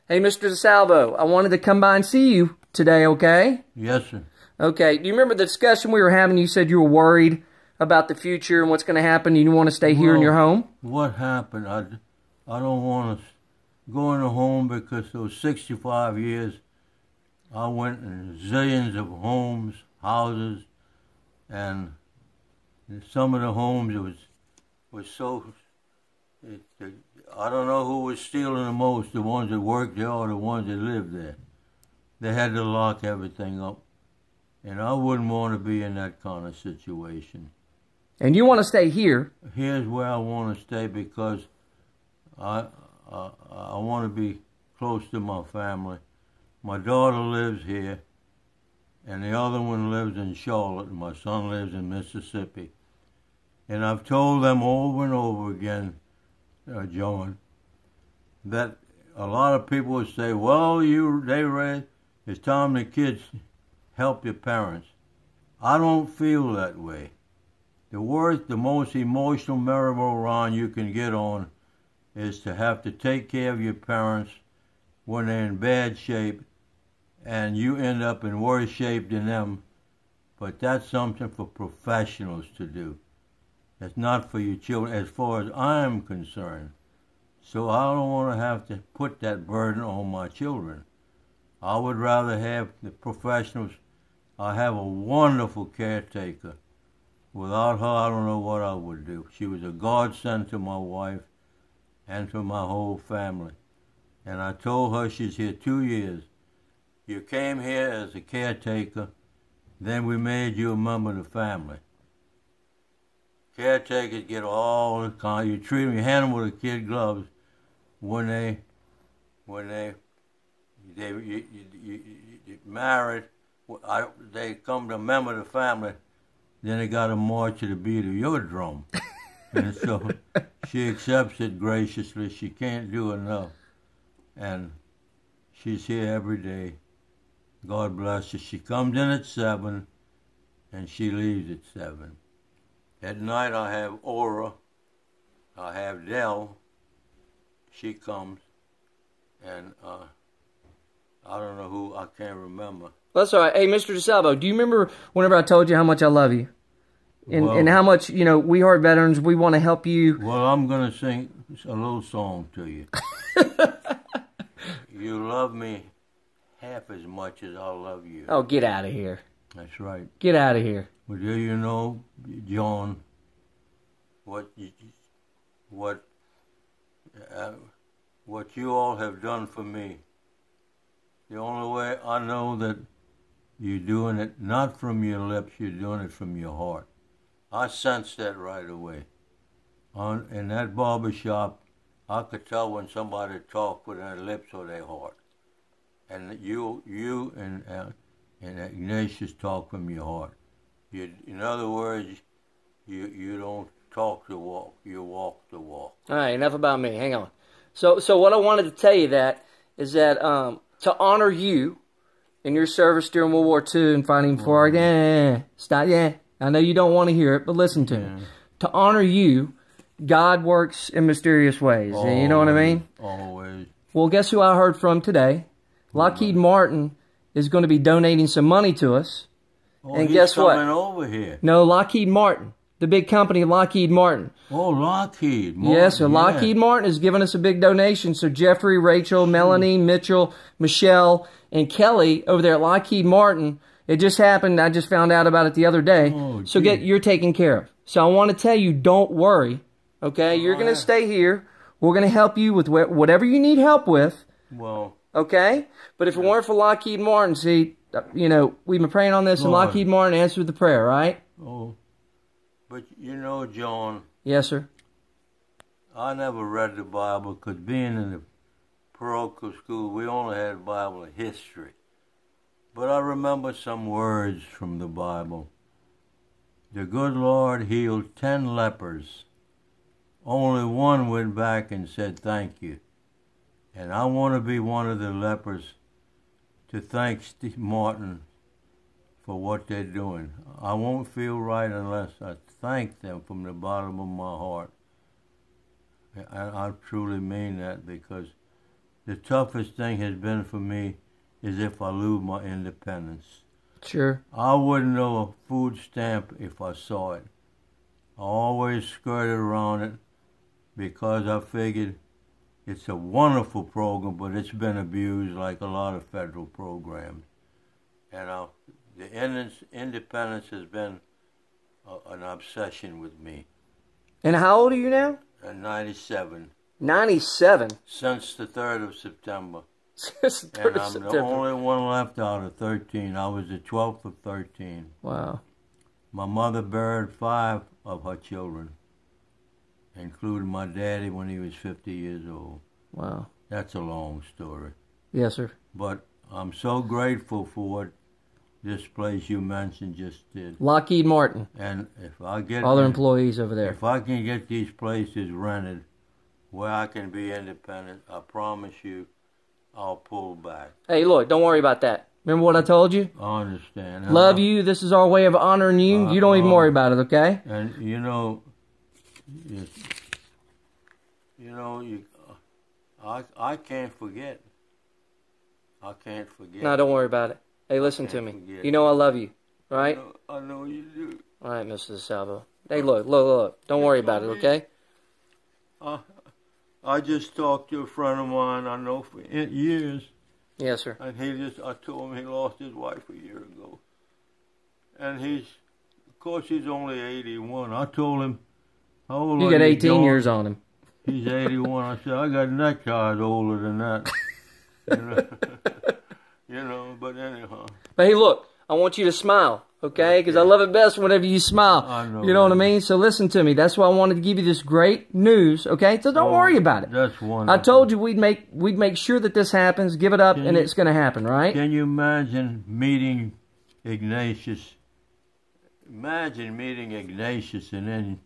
Hey, Mr. DeSalvo, I wanted to come by and see you today, okay? Yes, sir. Okay, do you remember the discussion we were having? You said you were worried about the future and what's going to happen. You want to stay here in your home? What happened? I don't want to go in a home because those 65 years, I went in zillions of homes, houses, and in some of the homes was so. I don't know who was stealing the most, the ones that worked there or the ones that lived there. They had to lock everything up. And I wouldn't want to be in that kind of situation. And you want to stay here? Here's where I want to stay because I want to be close to my family. My daughter lives here, and the other one lives in Charlotte, and my son lives in Mississippi. And I've told them over and over again, John, that a lot of people would say, well, it's time the kids help your parents. I don't feel that way. The most emotional merry-go-round you can get on is to have to take care of your parents when they're in bad shape and you end up in worse shape than them. But that's something for professionals to do. It's not for your children as far as I'm concerned. So I don't want to have to put that burden on my children. I would rather have the professionals. I have a wonderful caretaker. Without her, I don't know what I would do. She was a godsend to my wife and to my whole family. And I told her, she's here 2 years. You came here as a caretaker, then we made you a member of the family. Caretakers get all the kind. You treat them, you hand them with the kid gloves when they married. They come to a member of the family. Then they got to march to the beat of your drum. And so she accepts it graciously. She can't do enough. And she's here every day. God bless her. She comes in at 7 and she leaves at 7. At night I have Aura. I have Dell. She comes. And I don't know who, I can't remember. That's all right. Hey, Mr. DeSalvo, do you remember whenever I told you how much I love you? And how much, WWII Veterans, we want to help you. Well, I'm going to sing a little song to you. You love me half as much as I love you. Oh, get out of here. That's right. Get out of here. Well, do you know, John, what you all have done for me? The only way I know that you're doing it not from your lips, you're doing it from your heart. I sensed that right away. In that barber shop, I could tell when somebody talked with their lips or their heart. And you and Ignatius talk from your heart. In other words, you don't talk the walk, you walk the walk. All right, enough about me. Hang on. So what I wanted to tell you is that to honor you in your service during World War II and fighting for I know you don't want to hear it, but listen to me. To honor you, God works in mysterious ways. Always, you know what I mean? Always. Well, guess who I heard from today? Lockheed Martin is going to be donating some money to us. Oh, and guess what? Coming over here. No, Lockheed Martin. The big company, Lockheed Martin. Oh, Lockheed Martin. Yes, so Lockheed Martin has given us a big donation. So Jeffrey, Rachel, Melanie, Mitchell, Michelle, and Kelly over there at Lockheed Martin, it just happened. I just found out about it the other day. Oh, so you're taken care of. So I want to tell you, don't worry. Okay, you're going to stay here. We're going to help you with whatever you need help with. Well. Okay? But if it weren't for Lockheed Martin, see, we've been praying on this, and Lockheed Martin answered the prayer, right? Oh. But John. Yes, sir. I never read the Bible because being in the parochial school, we only had Bible history. But I remember some words from the Bible. The good Lord healed 10 lepers. Only one went back and said thank you. And I want to be one of the lepers to thank Steve Martin for what they're doing. I won't feel right unless I thank them from the bottom of my heart. And I truly mean that because the toughest thing has been for me is if I lose my independence. Sure. I wouldn't know a food stamp if I saw it. I always skirted around it because I figured it's a wonderful program, but it's been abused like a lot of federal programs. And the independence has been an obsession with me. And how old are you now? 97. 97. Since the 3rd of September. Since the 3rd And of I'm September. the only one left out of 13. I was the 12th of 13. Wow. My mother buried 5 of her children, including my daddy when he was 50 years old. Wow. That's a long story. Yes, sir. But I'm so grateful for what this place you mentioned just did. Lockheed Martin. And if I get all their employees over there. If I can get these places rented where I can be independent, I promise you I'll pull back. Hey, look, don't worry about that. Remember what I told you? I understand. Love you. This is our way of honoring you. You don't even worry about it, okay? And I can't forget. I can't forget. No, don't worry about it. Hey, listen to me. You know I love you, right? I know you do. All right, Mr. DeSalvo. Hey, look. Don't worry about it, okay? I just talked to a friend of mine I know for years. Yes, sir. And I told him he lost his wife a year ago. And of course he's only 81. I told him, how old are you? You got 18 years on him. He's 81. I said, I got neckties older than that. But anyhow. But hey, look, I want you to smile, okay? Because I love it best whenever you smile. I know. You know what I mean? So listen to me. That's why I wanted to give you this great news, okay? So don't worry about it. That's wonderful. I told you we'd make sure that this happens. Give it up, and it's going to happen, right? Can you imagine meeting Ignatius? Imagine meeting Ignatius and then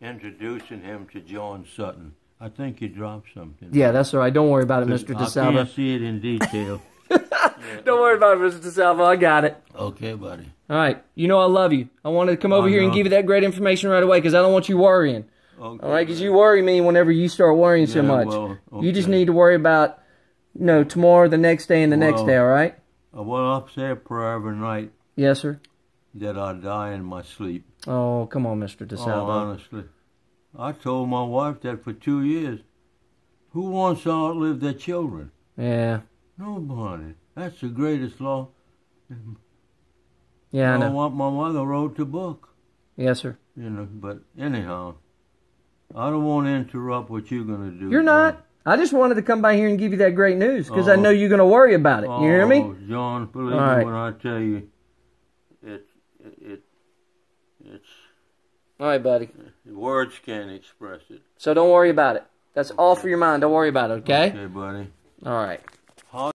introducing him to John Sutton. I think you dropped something. Yeah, that's all right. Don't worry about it, Mr. DeSalvo. I can't see it in detail. Don't worry about it, Mr. DeSalvo. I got it. Okay, buddy. All right. You know I love you. I wanted to come over here and give you that great information right away because I don't want you worrying. Okay, all right? Because you worry me whenever you start worrying so much. Well, okay. You just need to worry about, tomorrow, the next day, and the next day, all right? Well, I say a prayer every night. Yes, sir. That I die in my sleep. Oh, come on, Mr. DeSalvo. Honestly. I told my wife that for 2 years. Who wants to outlive their children? Yeah. Nobody. That's the greatest law. Yeah, I know. My mother wrote the book. Yes, sir. But anyhow, I don't want to interrupt what you're going to do. You're not. I just wanted to come by here and give you that great news because I know you're going to worry about it. You hear me? John, believe me when I tell you, it's... All right, buddy. Words can't express it. So don't worry about it. That's all for your mind. Don't worry about it, okay? Okay, buddy. All right.